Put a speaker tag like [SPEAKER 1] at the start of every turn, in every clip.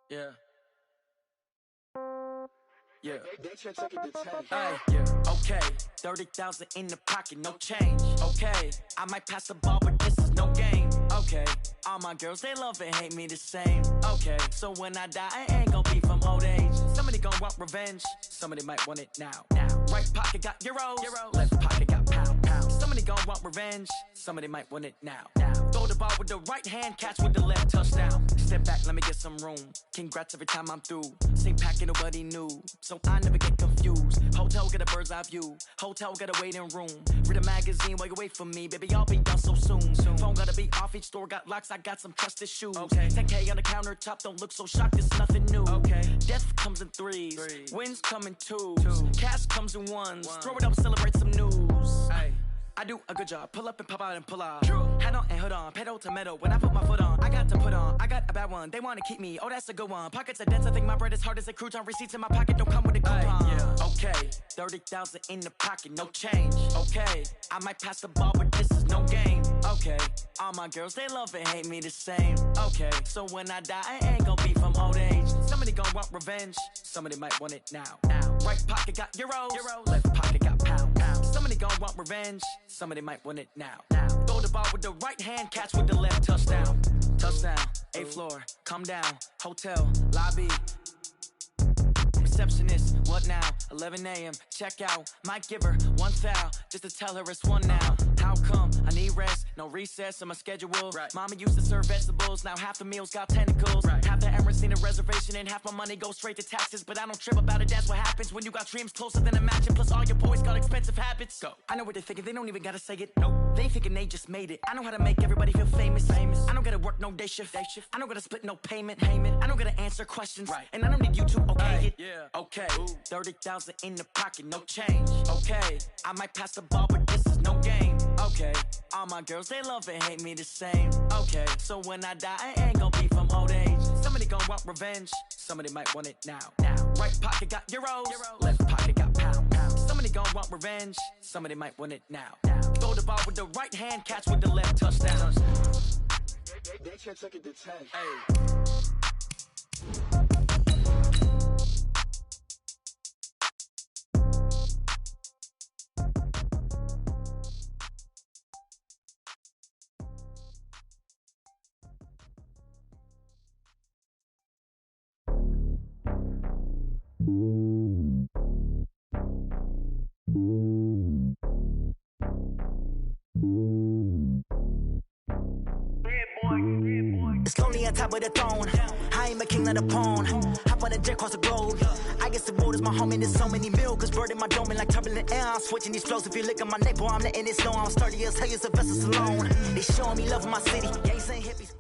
[SPEAKER 1] Yeah. Yeah.
[SPEAKER 2] Yeah. Okay, 30,000 in the pocket, no change. Okay, I might pass the ball, but this is no game. Okay, all my girls, they love and hate me the same. Okay, so when I die, I ain't gon' be from old age. Somebody gon' want revenge, somebody might want it now. Right pocket got euros, left pocket got pound. Somebody gon' want revenge, somebody might want it now. Throw the ball with the right hand, catch with the left, touchdown. Step back, let me get some room. Congrats every time I'm through. Same packet, nobody knew, so I never get confused. Hotel get a bird's eye view, hotel got a waiting room. Read a magazine while you wait for me, baby, I'll be done so soon. Phone gotta be off, each store got locks, I got some trusted shoes. 10K on the countertop, don't look so shocked, it's nothing new. Death comes in threes, wins come in twos, cash comes in ones. Throw it up, celebrate some news. I do a good job, pull up and pop out and pull out. Head on and hood on, pedal to metal. When I put my foot on, I got to put on. I got a bad one, they wanna keep me, oh that's a good one. Pockets are dense, I think my bread is hard as a crouton. Receipts in my pocket don't come with a coupon. Okay, 30,000 in the pocket, no change. Okay, I might pass the ball, but this is no game. Okay, all my girls, they love and hate me the same. Okay, so when I die, I ain't gon' be from old age. Somebody gon' want revenge, somebody might want it now. Right pocket got euros, left pocket got pound. Somebody gon' want revenge, somebody might want it now. Throw the ball with the right hand, catch with the left, touchdown. Touchdown, 8th floor, come down, hotel, lobby. Receptionist, what now? 11 a.m. check out. Might give her one foul just to tell her it's one now. How come? I need rest, no recess on my schedule. Mama used to serve vegetables, now half the meals got tentacles. Half the Emirates need a reservation and half my money goes straight to taxes. But I don't trip about it, that's what happens when you got dreams closer than a match. Plus all your boys got expensive habits. Go. I know what they're thinking, they don't even gotta say it. Nope. They thinking they just made it. I know how to make everybody feel famous. I don't gotta work no day shift. I don't gotta split no payment. I don't gotta answer questions. And I don't need you to okay it. Okay, 30,000 in the pocket, no change. Okay, I might pass the ball, but this is no game. Okay, all my girls, they love and hate me the same. Okay, so when I die, I ain't gon' be from old age. Somebody gon' want revenge, somebody might want it now. Right pocket got euros, left pocket got pound. Somebody gon' want revenge, somebody might want it now. Throw the ball with the right hand, catch with the left, touchdown.
[SPEAKER 1] They can't take it to 10.
[SPEAKER 3] It's lonely on top of the throne. I am a king of the pawn. Hop on a jet across the globe. I guess the world is my home and there's so many milk. Bird in my dome and like turbulent air. I'm switching these flows. If you look at my neck, boy, I'm letting it snow. I'm sturdy as hell as a vessel alone. They showing me love in my city. Yeah, you saying hippies.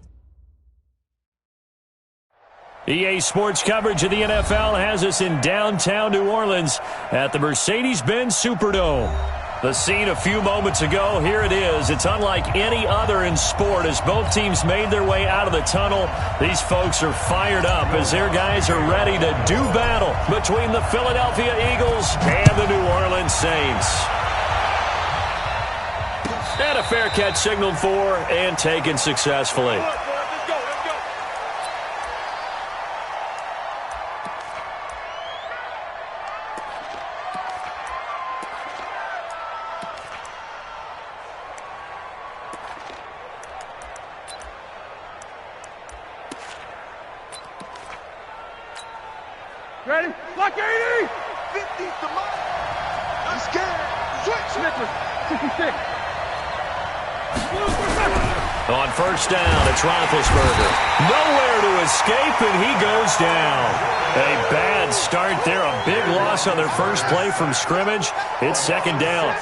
[SPEAKER 4] EA Sports coverage of the NFL has us in downtown New Orleans at the Mercedes-Benz Superdome. The scene a few moments ago, here it is. It's unlike any other in sport as both teams made their way out of the tunnel. These folks are fired up as their guys are ready to do battle between the Philadelphia Eagles and the New Orleans Saints. And a fair catch signaled for and taken successfully.
[SPEAKER 5] Ready? Block 80! 50's the mark. I'm scared. Switch. Snicker. 66.
[SPEAKER 4] On first down, it's Roethlisberger. Nowhere to escape, and he goes down. A bad start there. A big loss on their first play from scrimmage. It's second down.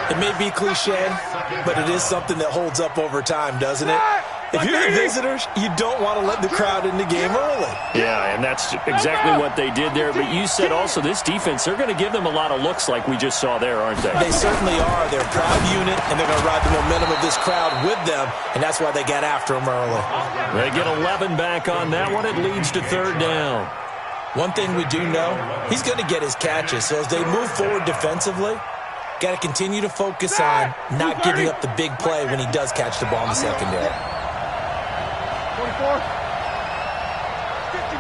[SPEAKER 6] It may be cliche, but it is something that holds up over time, doesn't it? If you're the visitors, you don't want to let the crowd in the game early.
[SPEAKER 4] Yeah, and that's exactly what they did there. But you said also this defense, they're going to give them a lot of looks like we just saw there, aren't they?
[SPEAKER 6] They certainly are. They're a proud unit, and they're going to ride the momentum of this crowd with them, and that's why they got after them early.
[SPEAKER 4] They get 11 back on that one. It leads to third down.
[SPEAKER 6] One thing we do know, he's going to get his catches. So as they move forward defensively, got to continue to focus on not giving up the big play when he does catch the ball in the secondary.
[SPEAKER 5] 44. 50,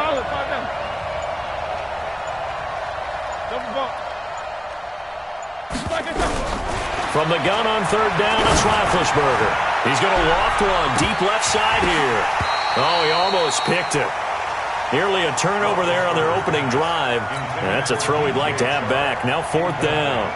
[SPEAKER 5] Solid, 5 down. Double bump.
[SPEAKER 4] From the gun on third down, it's Roethlisberger. He's going to loft one deep left side here. Oh, he almost picked it. Nearly a turnover there on their opening drive. That's a throw he'd like to have back. Now 4th down.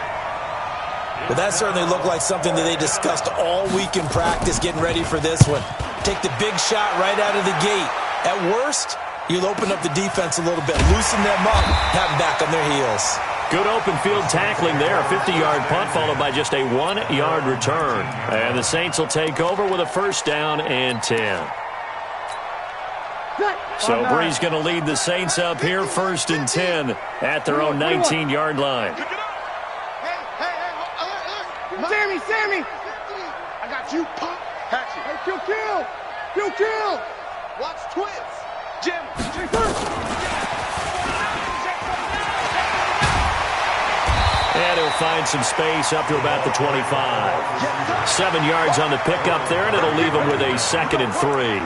[SPEAKER 6] Well, that certainly looked like something that they discussed all week in practice getting ready for this one. Take the big shot right out of the gate. At worst, you'll open up the defense a little bit, loosen them up, have them back on their heels.
[SPEAKER 4] Good open field tackling there. A 50-yard punt followed by just a 1-yard return. And the Saints will take over with a 1st down and 10. So Bree's going to lead the Saints up here 1st and 10 at their own 19-yard line.
[SPEAKER 5] Sammy! I got you, pop. Hatchet. Hey, kill! Watch twins. Jim.
[SPEAKER 4] And he'll find some space up to about the 25. 7 yards on the pickup there, and it'll leave him with a 2nd and 3.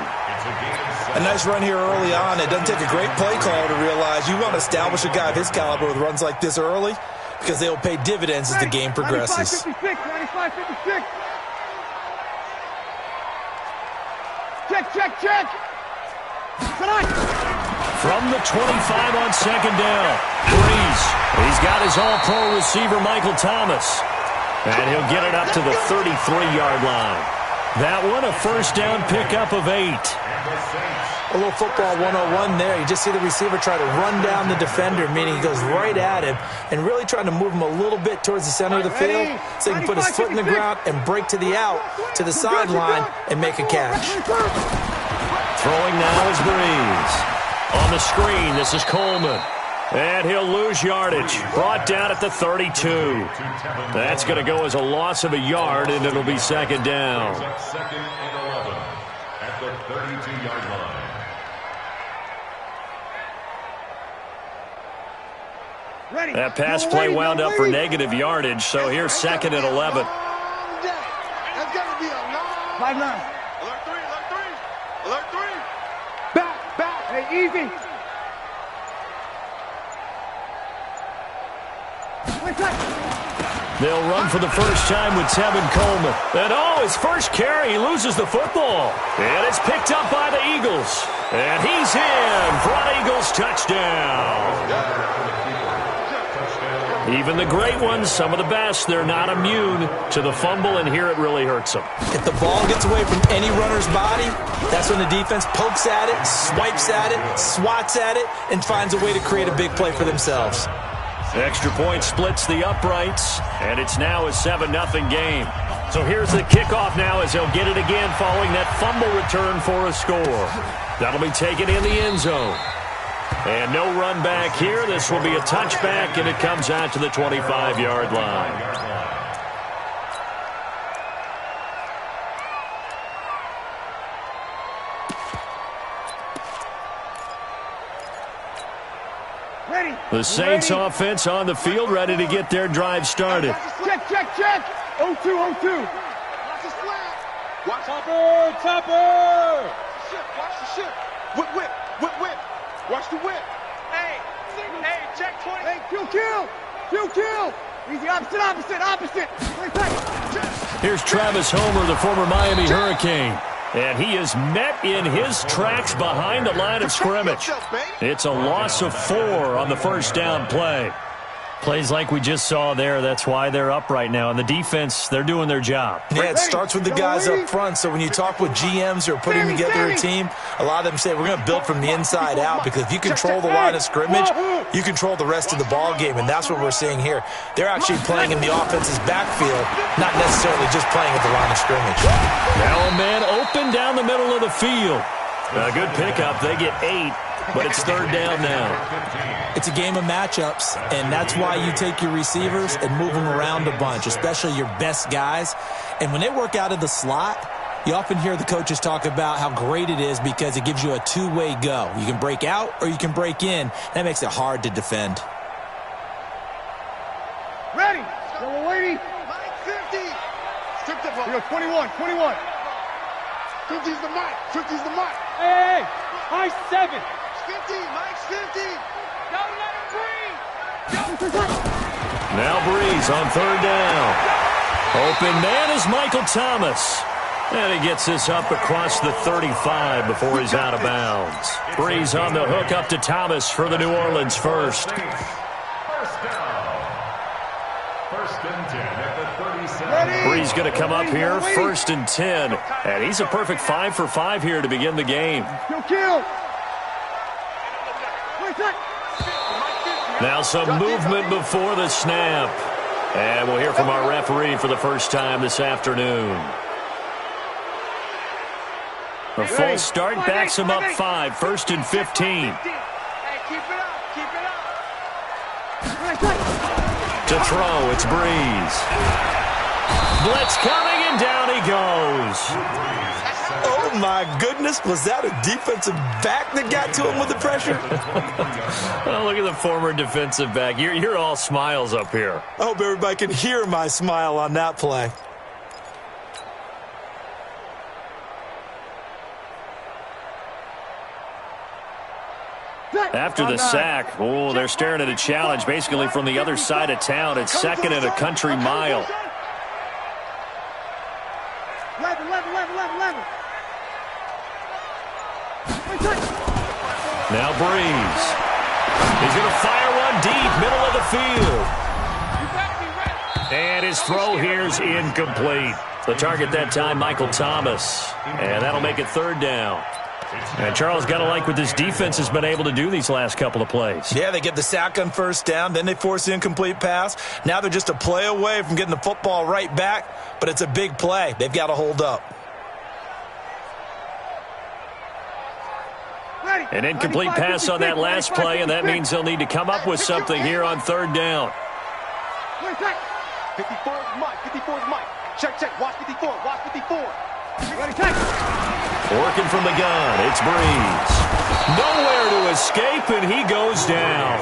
[SPEAKER 6] A nice run here early on. It doesn't take a great play caller to realize you want to establish a guy of his caliber with runs like this early because they will pay dividends as the game progresses.
[SPEAKER 5] 95-56. Check.
[SPEAKER 4] From the 25 on 2nd down, Brees. He's got his all-pro receiver, Michael Thomas. And he'll get it up to the 33-yard line. That one, a 1st down pickup of 8.
[SPEAKER 6] A little football 101 there. You just see the receiver try to run down the defender, meaning he goes right at him and really trying to move him a little bit towards the center of the field so he can put his foot in the ground and break to the out, to the sideline, and make a catch.
[SPEAKER 4] Throwing now is Brees. On the screen, this is Coleman. And he'll lose yardage. Brought down at the 32. That's going to go as a loss of a yard, and it'll be 2nd down.
[SPEAKER 7] 2nd and 11 at the 32-yard line.
[SPEAKER 4] That pass play wound up for negative yardage, so here's 2nd and 11.
[SPEAKER 5] That's got to be a long 5-9. Alert 3. Back. Hey, easy.
[SPEAKER 4] They'll run for the first time with Tevin Coleman. And his first carry, he loses the football. And it's picked up by the Eagles. And he's in for an Eagles touchdown. Even the great ones, some of the best, they're not immune to the fumble, and here it really hurts them.
[SPEAKER 6] If the ball gets away from any runner's body, that's when the defense pokes at it, swipes at it, swats at it, and finds a way to create a big play for themselves.
[SPEAKER 4] Extra point splits the uprights, and it's now a 7-0 game. So here's the kickoff now as he'll get it again following that fumble return for a score. That'll be taken in the end zone. And no run back here. This will be a touchback, and it comes out to the 25-yard line. The Saints offense on the field, ready to get their drive started.
[SPEAKER 5] Check. 0-2. Watch the slant. Watch Topper. Watch the ship. Whip. Watch the whip. Hey, check 20. Hey, kill. Easy, opposite.
[SPEAKER 4] Here's Travis Homer, the former Miami Hurricane. And he is met in his tracks behind the line of scrimmage. It's a loss of 4 on the first down play. Plays like we just saw there, that's why they're up right now. And the defense, they're doing their job.
[SPEAKER 6] Yeah, it starts with the guys up front. So when you talk with GMs who are putting together a team, a lot of them say we're going to build from the inside out because if you control the line of scrimmage, you control the rest of the ball game, and that's what we're seeing here. They're actually playing in the offense's backfield, not necessarily just playing at the line of scrimmage.
[SPEAKER 4] Now a man open down the middle of the field. A good pickup. They get 8, but it's 3rd down now.
[SPEAKER 6] It's a game of matchups, and that's why you take your receivers and move them around a bunch, especially your best guys. And when they work out of the slot, you often hear the coaches talk about how great it is because it gives you a two-way go. You can break out or you can break in. That makes it hard to defend.
[SPEAKER 5] Ready. Double lady. 50. Strip the ball. 21. 50's the mic. Hey. High 7. Mike's 50.
[SPEAKER 8] Don't let him breathe.
[SPEAKER 4] Now Breeze on third down. Open man is Michael Thomas. And he gets this up across the 35 before he's out of bounds. Breeze on the hook up to Thomas for the New Orleans first.
[SPEAKER 7] First down. First and 10 at the 37.
[SPEAKER 4] Breeze going to come up here, first and 10. And he's a perfect 5 for 5 here to begin the game.
[SPEAKER 5] Kill.
[SPEAKER 4] Now some movement before the snap. And we'll hear from our referee for the first time this afternoon. A false start backs him up 5, first and 15.
[SPEAKER 8] Hey, keep it up. Keep it up.
[SPEAKER 4] To throw, it's Breeze. Blitz coming, and down he goes.
[SPEAKER 6] Oh, my goodness. Was that a defensive back that got to him with the pressure?
[SPEAKER 4] Oh, look at the former defensive back. You're all smiles up here.
[SPEAKER 6] I hope everybody can hear my smile on that play.
[SPEAKER 4] After the sack, oh, they're staring at a challenge basically from the other side of town. It's second and a country mile.
[SPEAKER 5] 11.
[SPEAKER 4] Now Breeze. He's going to fire one deep, middle of the field. And his throw here's incomplete. The target that time, Michael Thomas. And that'll make it third down. And Charles, got to like what this defense has been able to do these last couple of plays.
[SPEAKER 6] Yeah, they get the sack on first down, then they force the incomplete pass. Now they're just a play away from getting the football right back, but it's a big play. They've got to hold up.
[SPEAKER 4] An incomplete pass on that last play, and that means they'll need to come up with something here on third down.
[SPEAKER 5] 54 is Mike. 54 is Mike. Check. Watch 54. Watch 54.
[SPEAKER 4] Working from the gun, it's Breeze. Nowhere to escape, and he goes down.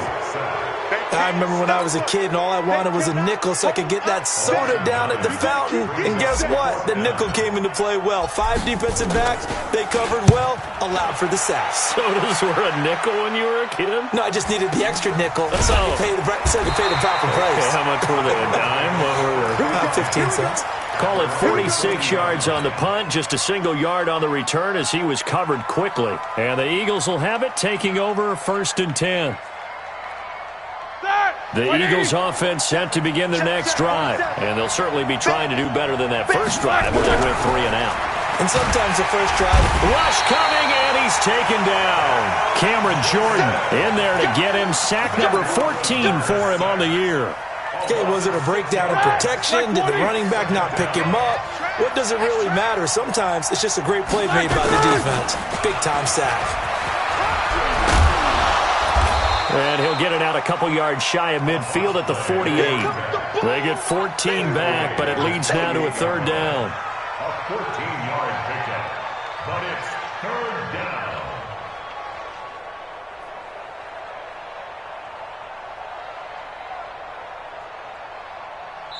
[SPEAKER 6] I remember when I was a kid and all I wanted was a nickel so I could get that soda down at the fountain. And guess what? The nickel came into play well. 5 defensive backs, they covered well, allowed for the sacks.
[SPEAKER 4] Sodas were a nickel when you were a kid?
[SPEAKER 6] No, I just needed the extra nickel so I could pay the proper price.
[SPEAKER 4] Okay, how much were they, a dime? What were they?
[SPEAKER 6] 15 cents.
[SPEAKER 4] Call it 46 yards on the punt, just a single yard on the return as he was covered quickly. And the Eagles will have it, taking over first and 10. The Eagles offense set to begin their next drive, and they'll certainly be trying to do better than that first drive where they went 3 and out.
[SPEAKER 6] And sometimes the first drive.
[SPEAKER 4] Rush coming, and he's taken down. Cameron Jordan in there to get him. Sack number 14 for him on the year.
[SPEAKER 6] Okay, was it a breakdown in protection? Did the running back not pick him up? What does it really matter? Sometimes it's just a great play made by the defense. Big-time sack.
[SPEAKER 4] And he'll get it out a couple yards shy of midfield at the 48. They get 14 back, but it leads now to a third down.
[SPEAKER 7] A 14-yard pickup, but it's third down.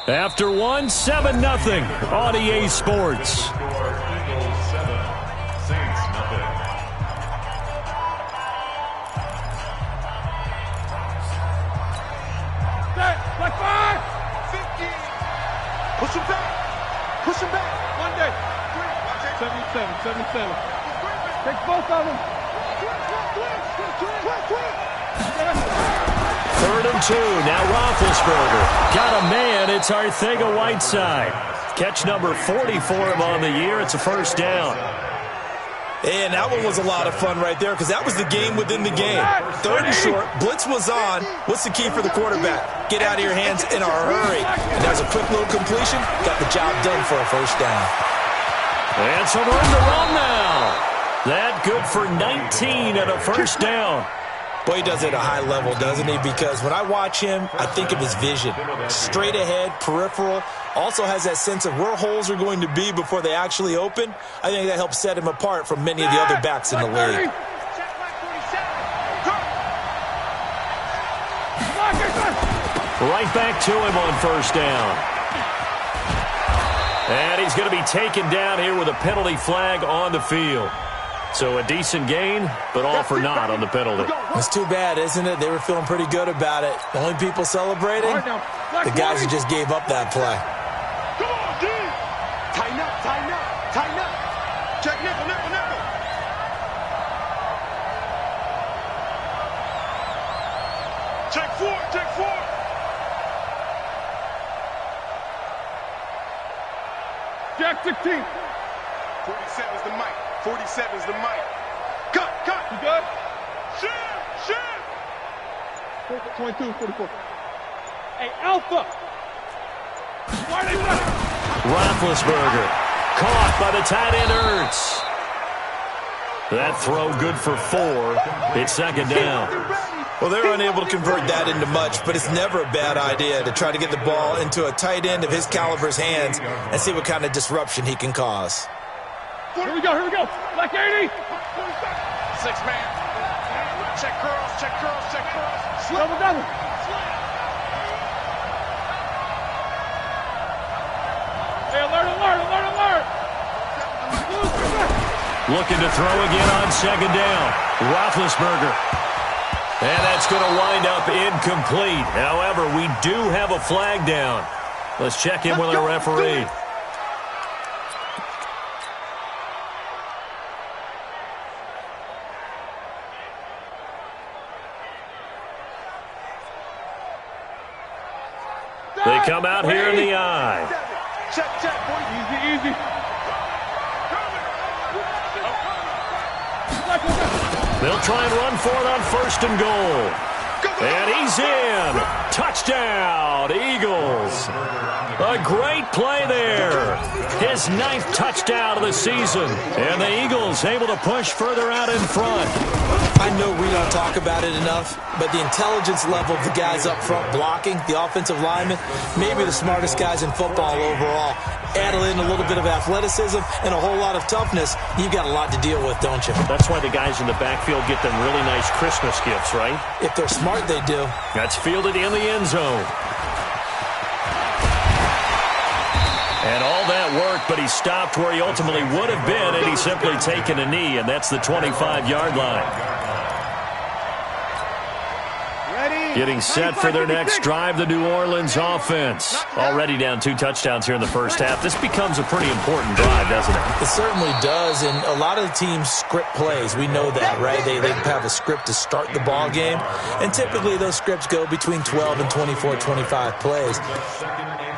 [SPEAKER 4] After one, 7-0 on EA Sports.
[SPEAKER 7] Score Eagles 7, Saints nothing.
[SPEAKER 5] Like 5. 50. Push him back. Push him back. 77. Take both of them.
[SPEAKER 4] Third and 2. Now Roethlisberger. Got a man. It's Arcega-Whiteside. Catch number 40 for him on the year. It's a first down.
[SPEAKER 6] And that one was a lot of fun right there because that was the game within the game. Third and short, blitz was on. What's the key for the quarterback? Get out of your hands in a hurry. And that was a quick little completion. Got the job done for a first down.
[SPEAKER 4] And some room to run now. That good for 19 and a first down.
[SPEAKER 6] Boy, he does it at a high level, doesn't he? Because when I watch him, I think of his vision. Straight ahead, peripheral. Also has that sense of where holes are going to be before they actually open. I think that helps set him apart from many of the other backs in the league.
[SPEAKER 4] Right back to him on first down. And he's going to be taken down here with a penalty flag on the field. So a decent gain, but all for naught on the penalty.
[SPEAKER 6] It's too bad, isn't it? They were feeling pretty good about it. The only people celebrating, the guys who just gave up that play.
[SPEAKER 5] Come on, D. Tighten up, tighten up, tighten up. Check nickel, nickel, nickel. Check four, check four. Jack 16. 47's the mic. 47's the mic. Cut, cut. You good? Shit. 22, 44. Hey, Alpha. Why are they running?
[SPEAKER 4] Roethlisberger caught by the tight end Ertz. That throw good for 4. It's second down.
[SPEAKER 6] Well, they're unable to convert that into much, but it's never a bad idea to try to get the ball into a tight end of his caliber's hands and see what kind of disruption he can cause.
[SPEAKER 5] Here we go. Black 80. 6 man. Check curls, check curls, check curls. Double. Hey, alert.
[SPEAKER 4] Looking to throw again on second down. Roethlisberger. And that's going to wind up incomplete. However, we do have a flag down. Let's check in with our referee. They come out here in the eye.
[SPEAKER 5] Check, boy. Easy.
[SPEAKER 4] They'll try and run for it on first and goal. And he's in. Touchdown, Eagles. A great play there. His 9th touchdown of the season. And the Eagles able to push further out in front.
[SPEAKER 6] I know we don't talk about it enough, but the intelligence level of the guys up front blocking, the offensive linemen, maybe the smartest guys in football overall. Add in a little bit of athleticism and a whole lot of toughness, you've got a lot to deal with, don't you?
[SPEAKER 4] That's why the guys in the backfield get them really nice Christmas gifts, right?
[SPEAKER 6] If they're smart, they do.
[SPEAKER 4] That's fielded in the end zone. And all that work, but he stopped where he ultimately would have been, and he's simply taken a knee, and that's the 25-yard line. Getting set for their next drive, the New Orleans offense. Already down 2 touchdowns here in the first half. This becomes a pretty important drive, doesn't it?
[SPEAKER 6] It certainly does, and a lot of the teams script plays. We know that, right? They have a script to start the ball game, and typically those scripts go between 12 and 24, 25 plays.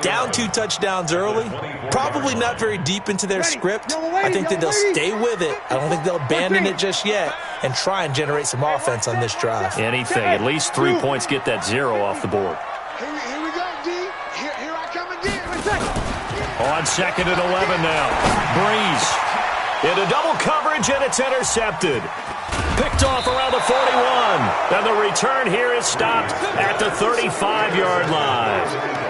[SPEAKER 6] Down 2 touchdowns early, probably not very deep into their script. I think that they'll stay with it. I don't think they'll abandon it just yet and try and generate some offense on this drive.
[SPEAKER 4] Anything. At least 3 points get that 0 off the board.
[SPEAKER 5] Here we go, D. Here I come again.
[SPEAKER 4] On second and 11 now. Breeze into double coverage, and it's intercepted. Picked off around the 41. And the return here is stopped at the 35-yard line.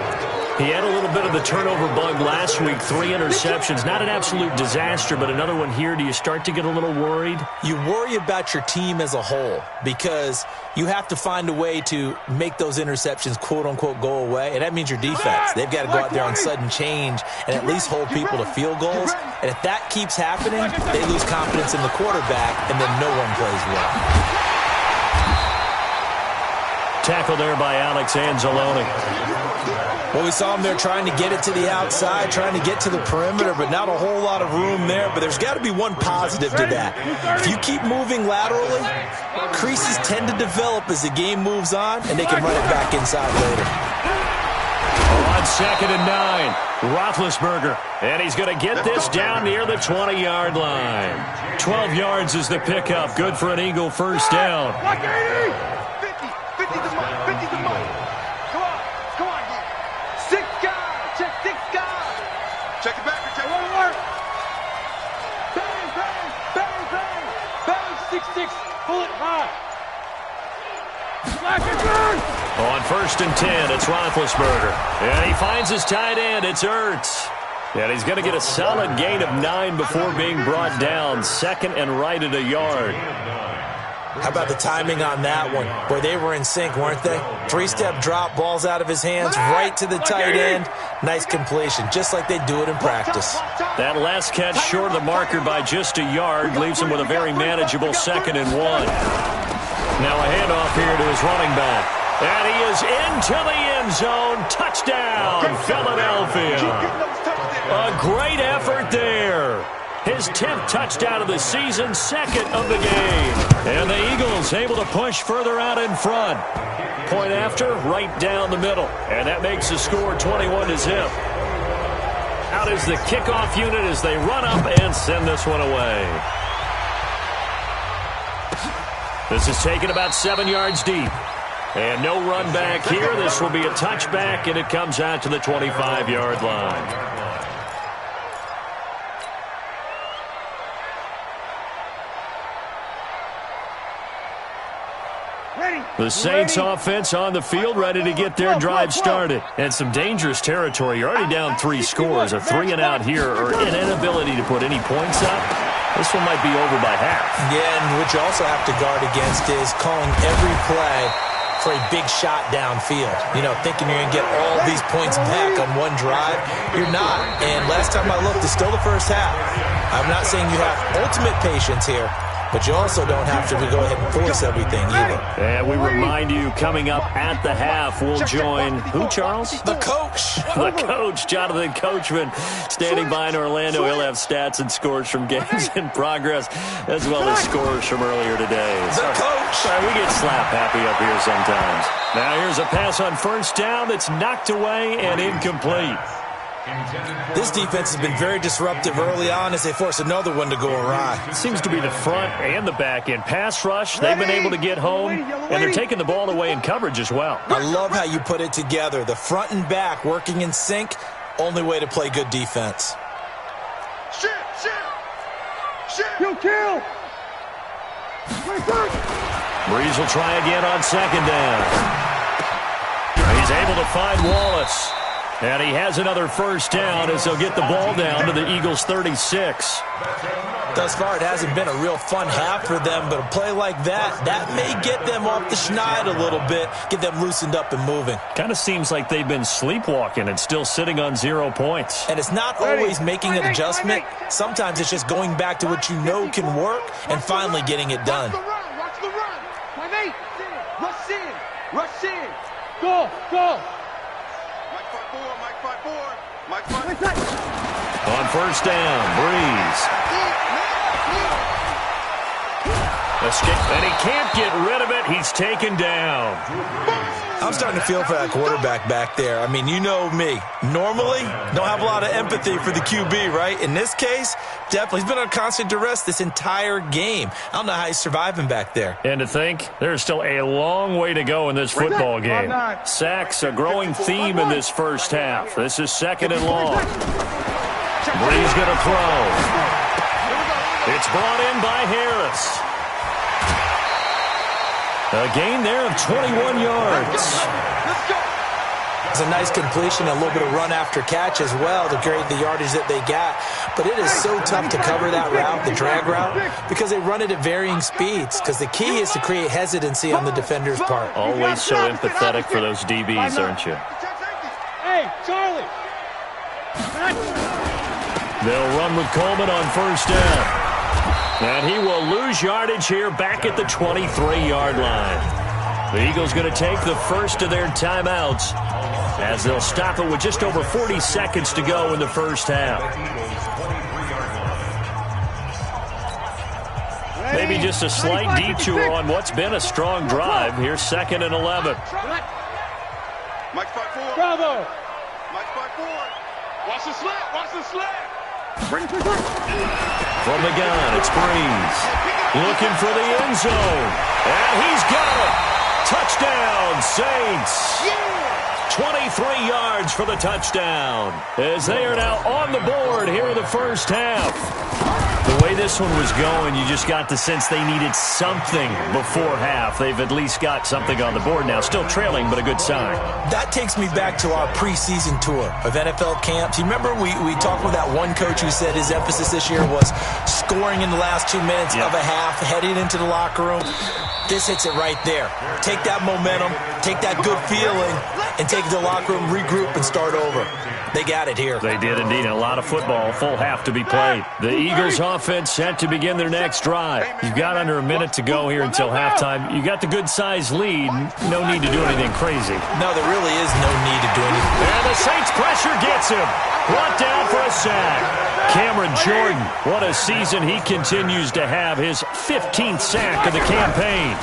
[SPEAKER 4] He had a little bit of the turnover bug last week, 3 interceptions. Not an absolute disaster, but another one here. Do you start to get a little worried?
[SPEAKER 6] You worry about your team as a whole because you have to find a way to make those interceptions, quote-unquote, go away, and that means your defense. They've got to go out there on sudden change and at least hold people to field goals. And if that keeps happening, they lose confidence in the quarterback, and then no one plays well.
[SPEAKER 4] Tackle there by Alex Anzalone.
[SPEAKER 6] Well, we saw him there trying to get it to the outside, trying to get to the perimeter, but not a whole lot of room there. But there's got to be one positive to that. If you keep moving laterally, creases tend to develop as the game moves on, and they can run it back inside later.
[SPEAKER 4] On second and 9, Roethlisberger, and he's going to get this down near the 20-yard line. 12 yards is the pickup. Good for an Eagle first down.
[SPEAKER 5] 50 the money. Come on. 6 guys. Check 6 guys. Check it back. Check it back. Bang. 6-6. Pull it high.
[SPEAKER 4] On first and 10, it's Roethlisberger. And he finds his tight end. It's Ertz. And he's going to get a solid gain of 9 before being brought down. Second and right at a yard.
[SPEAKER 6] How about the timing on that one? Boy, they were in sync, weren't they? 3-step drop, balls out of his hands, right to the tight end. Nice completion, just like they do it in practice.
[SPEAKER 4] That last catch short of the marker by just a yard leaves him with a very manageable 2nd and 1. Now a handoff here to his running back. And he is into the end zone. Touchdown, Philadelphia. A great effort there. His 10th touchdown of the season, 2nd of the game. And the Eagles able to push further out in front. Point after, right down the middle. And that makes the score 21-0. Out is the kickoff unit as they run up and send this one away. This is taken about 7 yards deep. And no run back here. This will be a touchback, and it comes out to the 25-yard line. The Saints offense on the field, ready to get their drive started. And some dangerous territory. You're already down 3 scores. A 3-and-out here, or an inability to put any points up. This one might be over by half. Yeah, and what you also have to guard against is calling every play for a big shot downfield. You know, thinking you're going to get all these points back on one drive. You're not. And last time I looked, it's still the first half. I'm not saying you have ultimate patience here, but you also don't have to go ahead and force everything either. And we remind you, coming up at the half, we'll join who, Charles?
[SPEAKER 6] The coach.
[SPEAKER 4] The coach, Jonathan Coachman, standing by in Orlando. He'll have stats and scores from games in progress, as well as scores from earlier today.
[SPEAKER 6] The coach.
[SPEAKER 4] Sorry, we get slap happy up here sometimes. Now here's a pass on first down that's knocked away and incomplete.
[SPEAKER 6] This defense has been very disruptive early on as they force another one to go awry.
[SPEAKER 4] It seems to be the front and the back end. Pass rush, they've been able to get home, and they're taking the ball away in coverage as well.
[SPEAKER 6] I love how you put it together. The front and back working in sync, only way to play good defense.
[SPEAKER 5] Shit! Kill!
[SPEAKER 4] Breeze will try again on 2nd down. He's able to find Wallace. And he has another first down as they'll get the ball down to the Eagles' 36.
[SPEAKER 6] Thus far, it hasn't been a real fun half for them, but a play like that may get them off the schneid a little bit, get them loosened up and moving.
[SPEAKER 4] Kind of seems like they've been sleepwalking and still sitting on 0 points.
[SPEAKER 6] And it's not always making an adjustment. Sometimes it's just going back to what you know can work and finally getting it done.
[SPEAKER 8] Watch the run. My mate. Rush in. Go.
[SPEAKER 5] Mike 5-4.
[SPEAKER 4] On first down, Breeze. Escape, and he can't get rid of it. He's taken down.
[SPEAKER 6] I'm starting to feel for that quarterback back there. I mean, you know me. Normally, don't have a lot of empathy for the QB, right? In this case, definitely. He's been on constant duress this entire game. I don't know how he's surviving back there.
[SPEAKER 4] And to think, there's still a long way to go in this football game. Sacks, a growing theme in this first half. This is 2nd and long. Breeze going to throw. It's brought in by Harris. A gain there of 21 yards.
[SPEAKER 6] It's a nice completion, a little bit of run after catch as well to create the yardage that they got. But it is so tough to cover that route, the drag route, because they run it at varying speeds. Because the key is to create hesitancy on the defender's part.
[SPEAKER 4] Always so empathetic for those DBs, aren't you?
[SPEAKER 8] Hey, Charlie.
[SPEAKER 4] They'll run with Coleman on first down. And he will lose yardage here back at the 23-yard line. The Eagles going to take the first of their timeouts as they'll stop it with just over 40 seconds to go in the first half. Maybe just a slight detour on what's been a strong drive. Here's 2nd and 11.
[SPEAKER 5] Mike 5-4.
[SPEAKER 8] Bravo.
[SPEAKER 5] Mike 5-4. Watch the slap.
[SPEAKER 4] From the gun, it's Breeze. Looking for the end zone. And he's got it. Touchdown, Saints. 23 yards for the touchdown. As they are now on the board here in the first half. The The way this one was going, you just got the sense they needed something before half. They've at least got something on the board now. Still trailing, but a good sign.
[SPEAKER 6] That takes me back to our preseason tour of NFL camps. You remember we talked with that one coach who said his emphasis this year was scoring in the last 2 minutes of a half, heading into the locker room. This hits it right there. Take that momentum, take that good feeling, and take it to the locker room, regroup, and start over. They got it here.
[SPEAKER 4] They did indeed. A lot of football, full half to be played. The Eagles offense set to begin their next drive. You've got under a minute to go here until halftime. You got the good-sized lead. No need to do anything crazy.
[SPEAKER 6] No, there really is no need to do anything.
[SPEAKER 4] And the Saints pressure gets him. Brought down for a sack. Cameron Jordan, what a season he continues to have. His 15th sack of the campaign.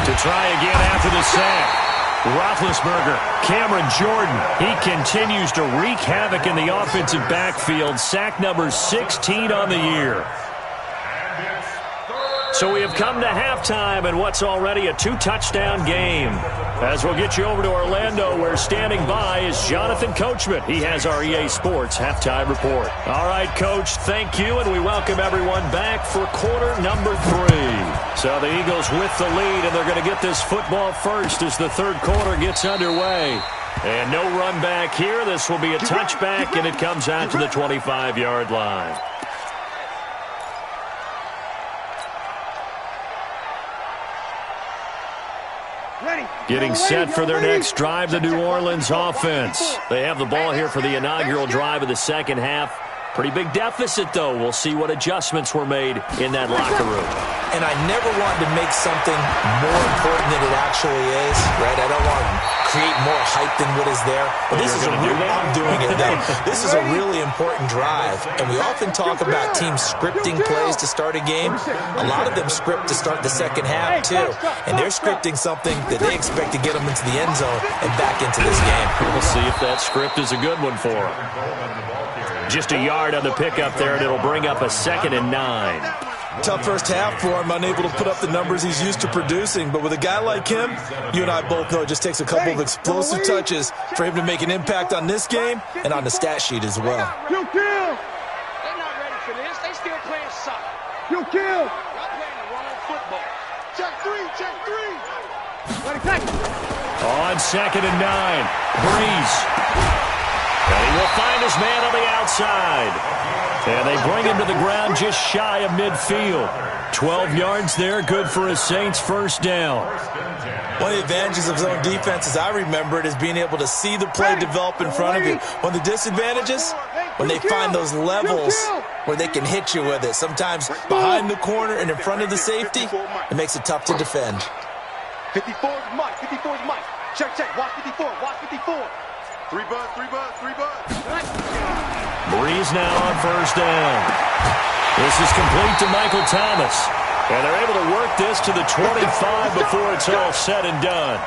[SPEAKER 4] To try again after the sack. Roethlisberger, Cameron Jordan, he continues to wreak havoc in the offensive backfield. Sack number 16 on the year. So we have come to halftime in what's already a 2-touchdown game. As we'll get you over to Orlando, where standing by is Jonathan Coachman. He has our EA Sports halftime report. All right, Coach, thank you, and we welcome everyone back for quarter number 3. So the Eagles with the lead, and they're going to get this football first as the third quarter gets underway. And no run back here. This will be a touchback, and it comes out to the 25-yard line. Getting set for their next drive, the New Orleans offense. They have the ball here for the inaugural drive of the second half. Pretty big deficit, though. We'll see what adjustments were made in that locker room.
[SPEAKER 6] And I never wanted to make something more important than it actually is, right? I don't want to create more hype than what is there. But this is I'm doing it, though. This is a really important drive. And we often talk about teams scripting plays to start a game. A lot of them script to start the second half, too. And they're scripting something that they expect to get them into the end zone and back into this game.
[SPEAKER 4] We'll see if that script is a good one for them. Just a yard on the pickup there, and it'll bring up a 2nd and 9.
[SPEAKER 6] Tough first half for him, unable to put up the numbers he's used to producing. But with a guy like him, you and I both know it just takes a couple of explosive touches for him to make an impact on this game and on the stat sheet as well.
[SPEAKER 8] You kill! They're not ready for this. They still playing soccer. You kill! Y'all playing the wrong football. Check 3, check 3. Ready, check.
[SPEAKER 4] On 2nd and 9, Breeze. And he will find his man on the outside. And they bring him to the ground just shy of midfield. 12 yards there, good for a Saints first down.
[SPEAKER 6] One of the advantages of zone defense, as I remember it, is being able to see the play develop in front of you. One of the disadvantages, when they find those levels where they can hit you with it. Sometimes behind the corner and in front of the safety, it makes it tough to defend.
[SPEAKER 5] 54 is Mike, 54 is Mike. Check, check, watch 54, watch 54. 3 buzz, 3 buzz, 3 buzz.
[SPEAKER 4] Breeze now on first down. This is complete to Michael Thomas. And they're able to work this to the 25 before it's all said and done.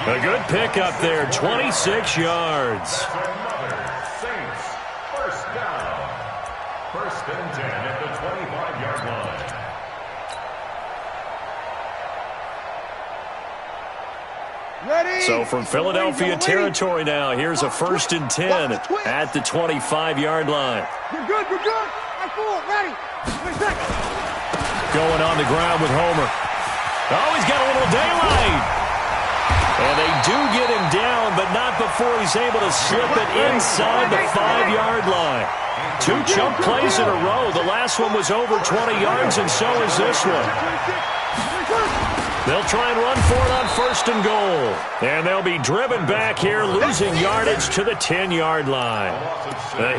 [SPEAKER 4] A good pickup there, 26 yards.
[SPEAKER 7] Saints, first down. 1st and 10 at the 25-yard line.
[SPEAKER 8] Ready?
[SPEAKER 4] So from Philadelphia territory now, here's a 1st and 10 at the 25-yard line.
[SPEAKER 8] You're good, you're good. I'm full, ready.
[SPEAKER 4] Going on the ground with Homer. Oh, he's got a little daylight. And they do get him down, but not before he's able to slip it inside the 5-yard line. 2 chunk plays in a row. The last one was over 20 yards, and so is this one. They'll try and run for it on 1st and goal. And they'll be driven back here, losing yardage to the 10-yard line.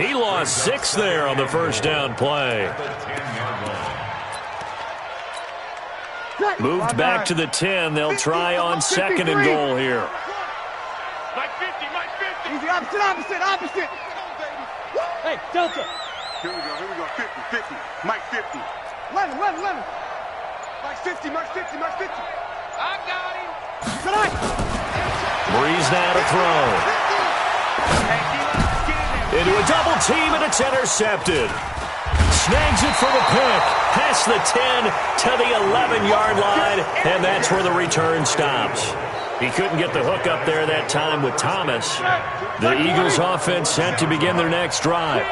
[SPEAKER 4] He lost 6 there on the first down play. Moved back to the 10. They'll try on 2nd and goal here.
[SPEAKER 8] Mike 50, Mike 50. Easy, opposite. Hey, Delta.
[SPEAKER 5] Here we go, 50, 50. Mike 50.
[SPEAKER 8] 11. Mike 50, Mike 50, Mike 50. I got him. Tonight.
[SPEAKER 4] Breeze now to throw. Into a double team, and it's intercepted. Snags it for the pick. Past the 10 to the 11-yard line, and that's where the return stops. He couldn't get the hook up there that time with Thomas. The Eagles offense set to begin their next drive.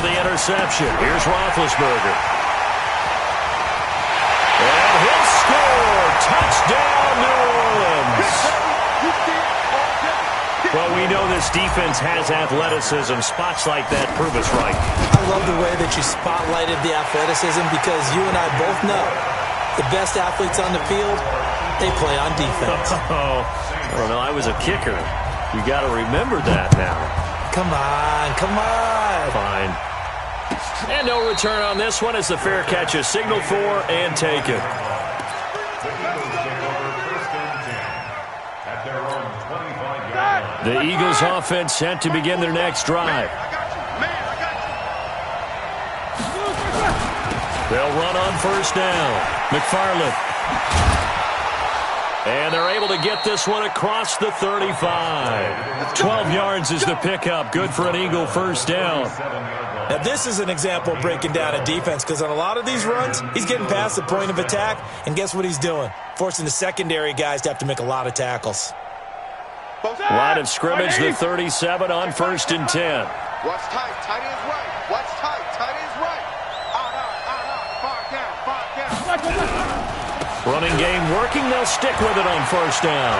[SPEAKER 4] the interception. Here's Roethlisberger. And he'll score. Touchdown, New Orleans. Well, we know this defense has athleticism. Spots like that prove us right.
[SPEAKER 6] I love the way that you spotlighted the athleticism because you and I both know the best athletes on the field, they play on defense.
[SPEAKER 4] Oh, I don't know. I was a kicker. You got to remember that now.
[SPEAKER 6] Come on, come on.
[SPEAKER 4] Fine. And no return on this one as the fair catch is signaled for and taken. The Eagles offense set to begin their next drive. They'll run on first down. McFarland. And they're able to get this one across the 35. 12 yards is the pickup. Good for an Eagle first down.
[SPEAKER 6] Now, this is an example of breaking down a defense because on a lot of these runs, he's getting past the point of attack, and guess what he's doing? Forcing the secondary guys to have to make a lot of tackles.
[SPEAKER 4] Line of scrimmage, the 37 on first and 10.
[SPEAKER 5] Watch tight, tight ends right. Watch tight, tight ends right. Out, far down.
[SPEAKER 4] Running game working, they'll stick with it on first down.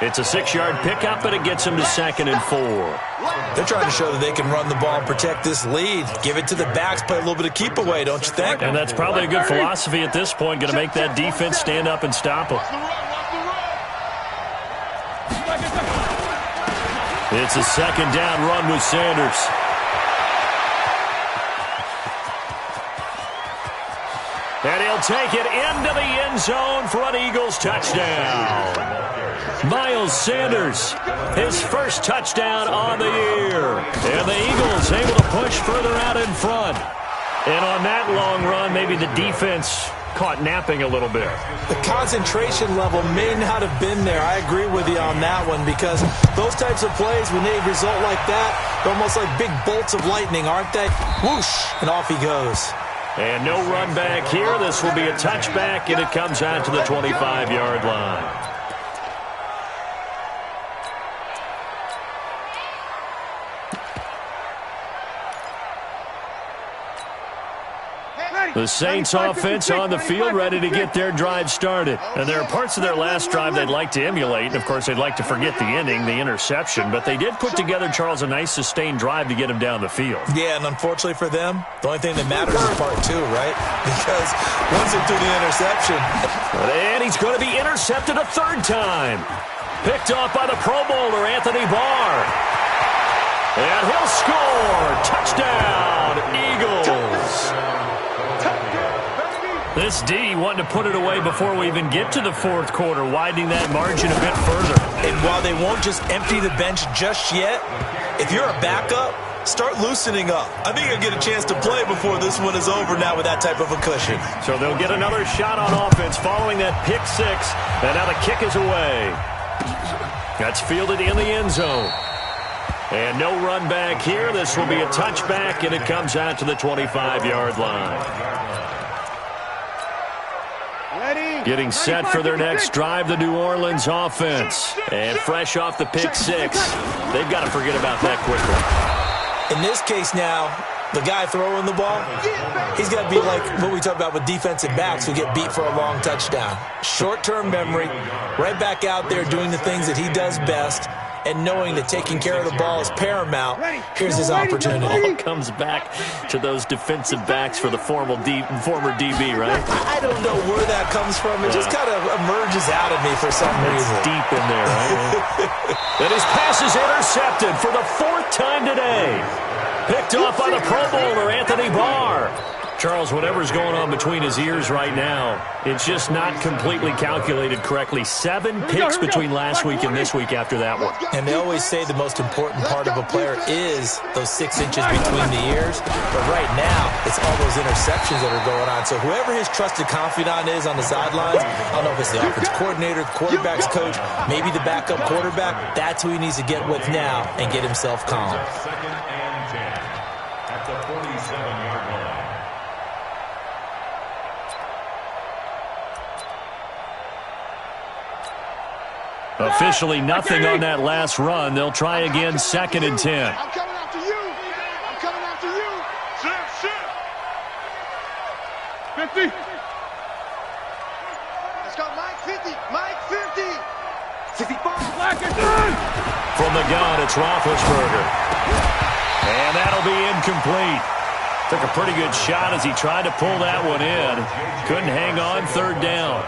[SPEAKER 4] It's a 6-yard pickup, but it gets them to 2nd and 4.
[SPEAKER 6] They're trying to show that they can run the ball and protect this lead. Give it to the backs, play a little bit of keep away, don't you think?
[SPEAKER 4] And that's probably a good philosophy at this point, going to make that defense stand up and stop them. It's a 2nd down run with Sanders. And he'll take it into the end zone for an Eagles touchdown. Miles Sanders, his first touchdown on the year. And the Eagles able to push further out in front. And on that long run, maybe the defense caught napping a little bit.
[SPEAKER 6] The concentration level may not have been there. I agree with you on that one because those types of plays, when they result like that, they're almost like big bolts of lightning, aren't they? Whoosh, and off he goes.
[SPEAKER 4] And no run back here. This will be a touchback, and it comes out to the 25-yard line. The Saints offense on the field ready to get their drive started. And there are parts of their last drive they'd like to emulate. And, of course, they'd like to forget the ending, the interception. But they did put together, Charles, a nice sustained drive to get him down the field.
[SPEAKER 6] Yeah, and unfortunately for them, the only thing that matters is part 2, right? Because once they do the interception.
[SPEAKER 4] And he's going to be intercepted a 3rd time. Picked off by the Pro Bowler, Anthony Barr. And he'll score. Touchdown, Eagles. This D wanting to put it away before we even get to the 4th quarter, widening that margin a bit further.
[SPEAKER 6] And while they won't just empty the bench just yet, if you're a backup, start loosening up. I think you'll get a chance to play before this one is over now with that type of a cushion.
[SPEAKER 4] So they'll get another shot on offense following that pick 6. And now the kick is away. That's fielded in the end zone. And no run back here. This will be a touchback, and it comes out to the 25-yard line. Getting set for their next drive, the New Orleans offense. And fresh off the pick 6, they've got to forget about that quickly.
[SPEAKER 6] In this case now, the guy throwing the ball, he's got to be like what we talk about with defensive backs who get beat for a long touchdown. Short-term memory, right back out there doing the things that he does best, and knowing that taking care of the ball is paramount. Here's his opportunity.
[SPEAKER 4] All comes back to those defensive backs for the former DB, right?
[SPEAKER 6] I don't know where that comes from. It just kind of emerges out of me for some reason.
[SPEAKER 4] It's deep in there, right? And his pass is intercepted for the 4th time today. Picked off by the Pro Bowler, Anthony Barr. Charles, whatever's going on between his ears right now, it's just not completely calculated correctly. 7 picks between last week and this week after that one.
[SPEAKER 6] And they always say the most important part of a player is those 6 inches between the ears. But right now, it's all those interceptions that are going on. So whoever his trusted confidant is on the sidelines, I don't know if it's the offense coordinator, the quarterback's coach, maybe the backup quarterback, that's who he needs to get with now and get himself calm.
[SPEAKER 7] 2nd and 10 at the 47-yard line.
[SPEAKER 4] Officially nothing on that last run. They'll try again, 2nd and 10.
[SPEAKER 8] I'm coming after you. 50. Let's go, Mike 50. Mike 50. 65. Black is done.
[SPEAKER 4] From the gun, it's Roethlisberger. And that'll be incomplete. Took a pretty good shot as he tried to pull that one in. Couldn't hang on, third down.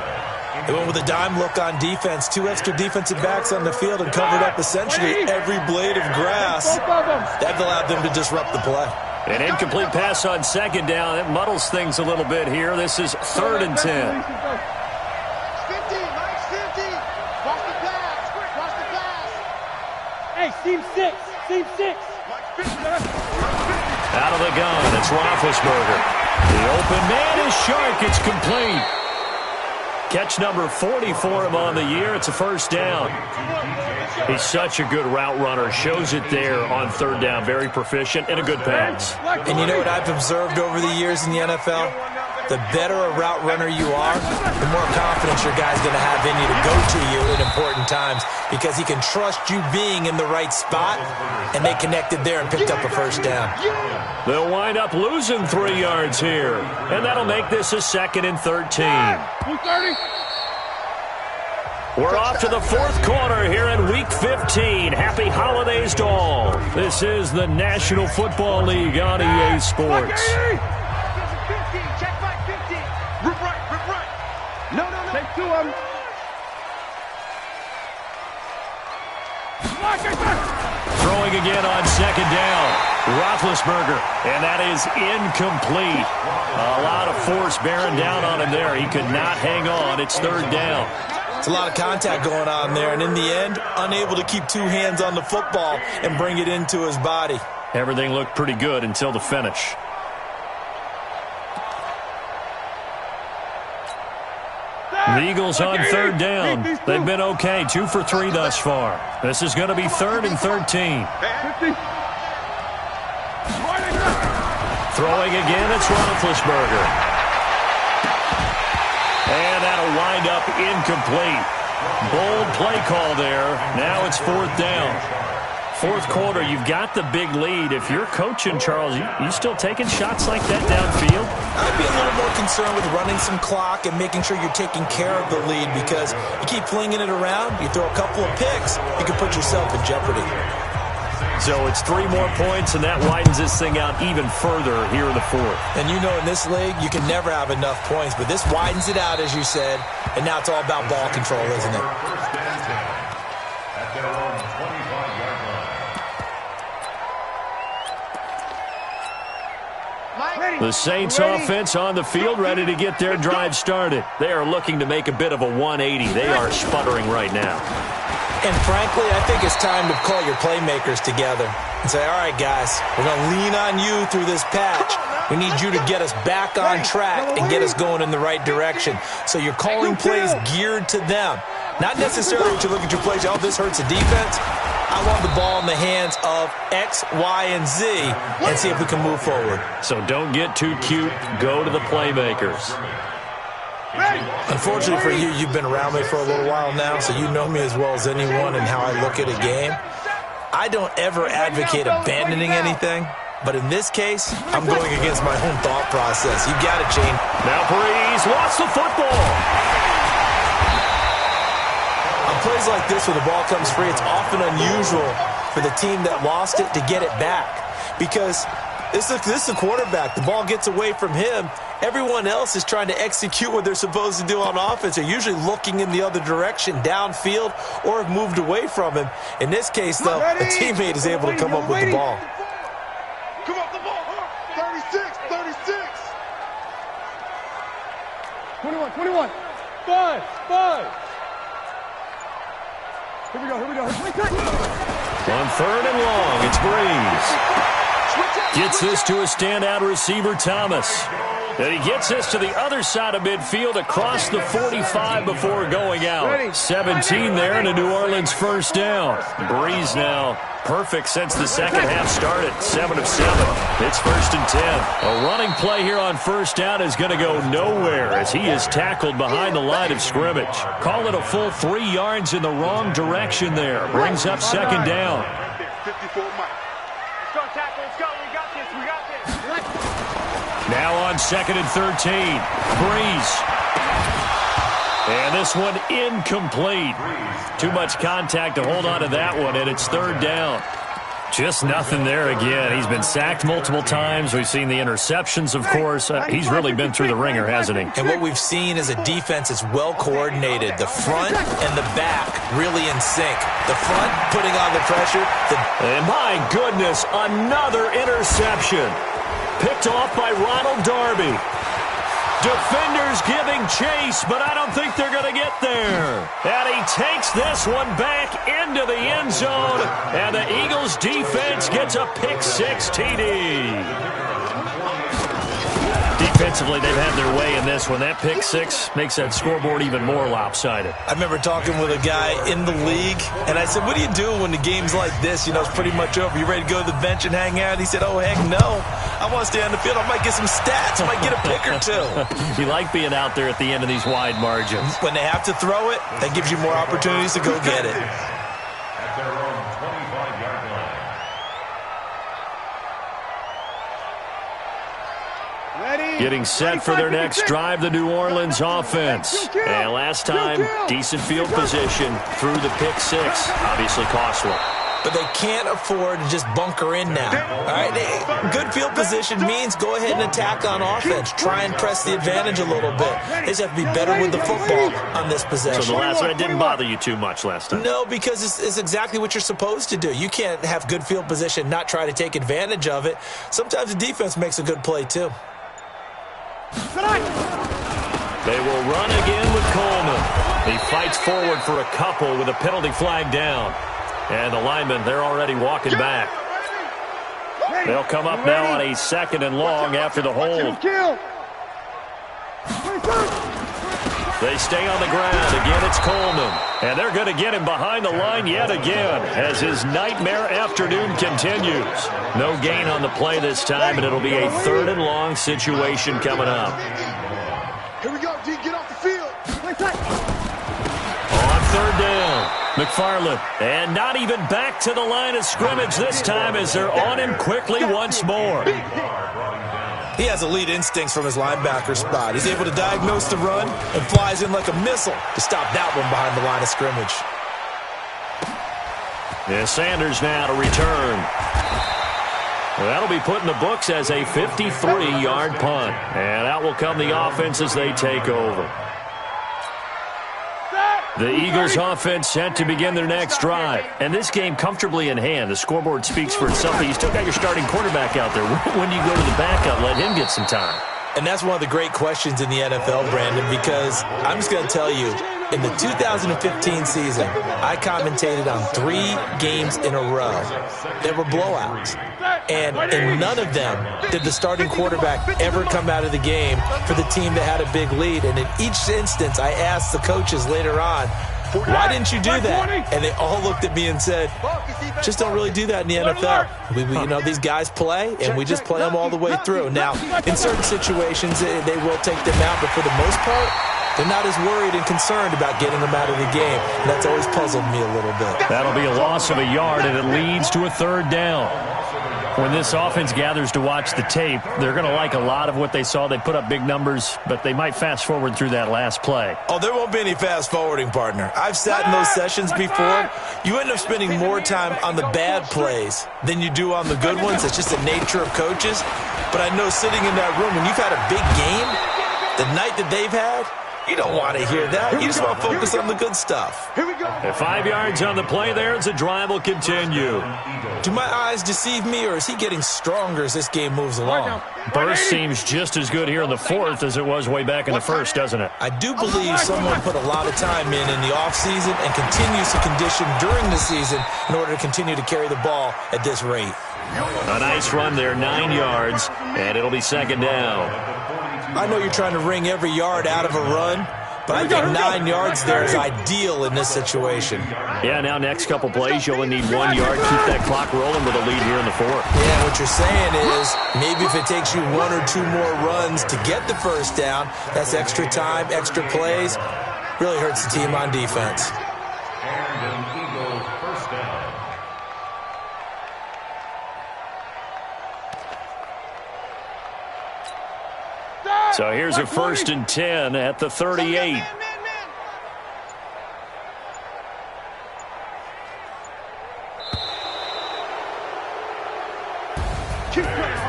[SPEAKER 6] They went with a dime look on defense. 2 extra defensive backs on the field and covered up essentially every blade of grass. That allowed them to disrupt the play.
[SPEAKER 4] An incomplete pass on second down. It muddles things a little bit here. This is 3rd and 10.
[SPEAKER 8] 50. Mike's 50. Watch the pass. Watch the pass.
[SPEAKER 9] Hey, seam 6. Seam 6.
[SPEAKER 8] Mike's 50.
[SPEAKER 4] Out of the gun, it's Roethlisberger. The open man is Shark. It's complete. Catch number 40 for him on the year. It's a first down. He's such a good route runner. Shows it there on third down. Very proficient and a good pass.
[SPEAKER 6] And you know what I've observed over the years in the NFL? The better a route runner you are, the more confidence your guy's going to have in you to go to you at important times because he can trust you being in the right spot, and they connected there and picked up a first down.
[SPEAKER 4] They'll wind up losing 3 yards here, and that'll make this a 2nd and 13. We're off to the 4th quarter here in Week 15. Happy holidays to all. This is the National Football League on EA Sports.
[SPEAKER 8] Check back 50. Rip right. No.
[SPEAKER 9] Take 2 of them.
[SPEAKER 4] Throwing again on second down. Roethlisberger, and that is incomplete. A lot of force bearing down on him there. He could not hang on. It's 3rd down.
[SPEAKER 6] It's a lot of contact going on there, and in the end, unable to keep 2 hands on the football and bring it into his body.
[SPEAKER 4] Everything looked pretty good until the finish. The Eagles on 3rd down. They've been okay, 2 for 3 thus far. This is going to be 3rd and 13. Throwing again, it's Roethlisberger. And that'll wind up incomplete. Bold play call there. Now it's 4th down. 4th quarter, you've got the big lead. If you're coaching, Charles, you still taking shots like that downfield?
[SPEAKER 6] I'd be a little more concerned with running some clock and making sure you're taking care of the lead because you keep flinging it around, you throw a couple of picks, you can put yourself in jeopardy.
[SPEAKER 4] So it's 3 more points, and that widens this thing out even further here in the 4th.
[SPEAKER 6] And you know in this league, you can never have enough points, but this widens it out, as you said, and now it's all about ball control, isn't it?
[SPEAKER 7] At their own 25-yard line.
[SPEAKER 4] The Saints offense on the field, ready to get their drive started. They are looking to make a bit of a 180. They are sputtering right now.
[SPEAKER 6] And frankly, I think it's time to call your playmakers together and say, all right, guys, we're going to lean on you through this patch. We need you to get us back on track and get us going in the right direction. So you're calling plays geared to them. Not necessarily to look at your plays, oh, this hurts the defense. I want the ball in the hands of X, Y, and Z and see if we can move forward.
[SPEAKER 4] So don't get too cute. Go to the playmakers.
[SPEAKER 6] Unfortunately for you, you've been around me for a little while now, so you know me as well as anyone and how I look at a game. I don't ever advocate abandoning anything, but in this case, I'm going against my own thought process. You got it, Gene.
[SPEAKER 4] Now Breeze lost the football.
[SPEAKER 6] On plays like this where the ball comes free, it's often unusual for the team that lost it to get it back because this is the quarterback. The ball gets away from him. Everyone else is trying to execute what they're supposed to do on offense. They're usually looking in the other direction, downfield, or have moved away from him. In this case, though, a teammate is able to come up with the ball.
[SPEAKER 8] Come on, the ball. 36.
[SPEAKER 9] 21. 5. Here we go.
[SPEAKER 4] On 3rd and long, it's Breeze. Gets this to a standout receiver, Thomas. And he gets this to the other side of midfield across the 45 before going out. 17 there and a New Orleans first down. Breeze now perfect since the second half started. 7 of 7. It's 1st and 10. A running play here on first down is going to go nowhere as he is tackled behind the line of scrimmage. Call it a full 3 yards in the wrong direction there. Brings up 2nd down.
[SPEAKER 8] 54 Mike.
[SPEAKER 9] Let's go, tackle. Let's go. We got this. We got this.
[SPEAKER 4] Now on 2nd and 13. Breeze. And this one incomplete. Too much contact to hold on to that one, and it's 3rd down. Just nothing there again. He's been sacked multiple times. We've seen the interceptions, of course. He's really been through the ringer, hasn't he?
[SPEAKER 6] And what we've seen is a defense that's well coordinated. The front and the back really in sync. The front putting on the pressure.
[SPEAKER 4] And my goodness, another interception. Picked off by Ronald Darby. Defenders giving chase, but I don't think they're going to get there. And he takes this one back into the end zone, and the Eagles defense gets a pick-6 TD. Defensively, they've had their way in this one. That pick-6 makes that scoreboard even more lopsided.
[SPEAKER 6] I remember talking with a guy in the league, and I said, what do you do when the game's like this? You know, it's pretty much over. You ready to go to the bench and hang out? He said, oh, heck no. I want to stay on the field. I might get some stats. I might get a pick or two.
[SPEAKER 4] You like being out there at the end of these wide margins.
[SPEAKER 6] When they have to throw it, that gives you more opportunities to go get it.
[SPEAKER 7] At their own 25-yard line.
[SPEAKER 4] Getting set for their next drive, the New Orleans offense. And last time, decent field position through the pick-6. Obviously costly.
[SPEAKER 6] But they can't afford to just bunker in now. All right, good field position means go ahead and attack on offense. Try and press the advantage a little bit. They just have to be better with the football on this possession.
[SPEAKER 4] So the last one didn't bother you too much last time?
[SPEAKER 6] No, because it's exactly what you're supposed to do. You can't have good field position, not try to take advantage of it. Sometimes the defense makes a good play, too.
[SPEAKER 4] They will run again with Coleman. He fights forward for a couple with a penalty flag down. And the linemen, they're already walking back. They'll come up now on a 2nd and long after the hold. They stay on the ground. Again, it's Coleman. And they're going to get him behind the line yet again as his nightmare afternoon continues. No gain on the play this time, and it'll be a 3rd and long situation coming up.
[SPEAKER 5] Here we go, D. Get off the field.
[SPEAKER 4] On 3rd down, McFarland. And not even back to the line of scrimmage this time as they're on him quickly once more.
[SPEAKER 6] He has elite instincts from his linebacker spot. He's able to diagnose the run and flies in like a missile to stop that one behind the line of scrimmage.
[SPEAKER 4] And Sanders now to return. Well, that'll be put in the books as a 53-yard punt. And out will come the offense as they take over. The Eagles offense set to begin their next drive. And this game comfortably in hand. The scoreboard speaks for itself, but you still got your starting quarterback out there. When do you go to the backup, let him get some time?
[SPEAKER 6] And that's one of the great questions in the NFL, Brandon, because I'm just going to tell you, in the 2015 season, I commentated on 3 games in a row that were blowouts. And in none of them did the starting quarterback ever come out of the game for the team that had a big lead. And in each instance, I asked the coaches later on, why didn't you do that? And they all looked at me and said, just don't really do that in the NFL. You know, these guys play, and we just play them all the way through. Now, in certain situations, they will take them out, but for the most part, they're not as worried and concerned about getting them out of the game. And that's always puzzled me a little bit.
[SPEAKER 4] That'll be a loss of a yard, and it leads to a 3rd down. When this offense gathers to watch the tape, they're going to like a lot of what they saw. They put up big numbers, but they might fast forward through that last play.
[SPEAKER 6] Oh, there won't be any fast forwarding, partner. I've sat in those sessions before. You end up spending more time on the bad plays than you do on the good ones. It's just the nature of coaches. But I know sitting in that room, when you've had a big game, the night that they've had, you don't want to hear that. You just want to focus on the good stuff.
[SPEAKER 5] Here we go.
[SPEAKER 4] At 5 yards on the play there as the drive will continue.
[SPEAKER 6] Do my eyes deceive me, or is he getting stronger as this game moves along?
[SPEAKER 4] Burst seems just as good here in the 4th as it was way back in the 1st, doesn't it?
[SPEAKER 6] I do believe someone put a lot of time in the offseason and continues to condition during the season in order to continue to carry the ball at this rate.
[SPEAKER 4] A nice run there, 9 yards, and it'll be 2nd down.
[SPEAKER 6] I know you're trying to wring every yard out of a run, but I think 9 yards there is ideal in this situation.
[SPEAKER 4] Yeah, now next couple plays, you only need 1 yard. Keep that clock rolling with a lead here in the 4th.
[SPEAKER 6] Yeah, what you're saying is maybe if it takes you 1 or 2 more runs to get the 1st down, that's extra time, extra plays. Really hurts the team on defense.
[SPEAKER 7] And an Eagles 1st down.
[SPEAKER 4] So here's a 1st and 10 at the 38.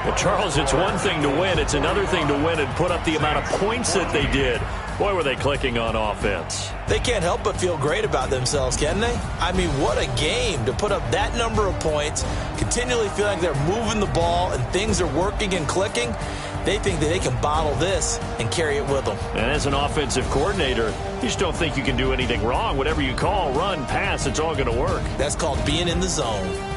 [SPEAKER 4] Well, Charles, it's one thing to win. It's another thing to win and put up the amount of points that they did. Boy, were they clicking on offense.
[SPEAKER 6] They can't help but feel great about themselves, can they? I mean, what a game to put up that number of points, continually feel like they're moving the ball and things are working and clicking. They think that they can bottle this and carry it with them.
[SPEAKER 4] And as an offensive coordinator, you just don't think you can do anything wrong. Whatever you call, run, pass, it's all going to work.
[SPEAKER 6] That's called being in the zone.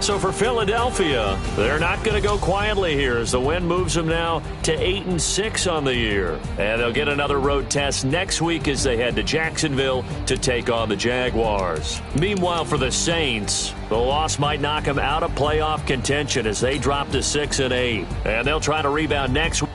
[SPEAKER 4] So for Philadelphia, they're not going to go quietly here as the win moves them now to 8-6 on the year. And they'll get another road test next week as they head to Jacksonville to take on the Jaguars. Meanwhile, for the Saints, the loss might knock them out of playoff contention as they drop to 6-8. And they'll try to rebound next week.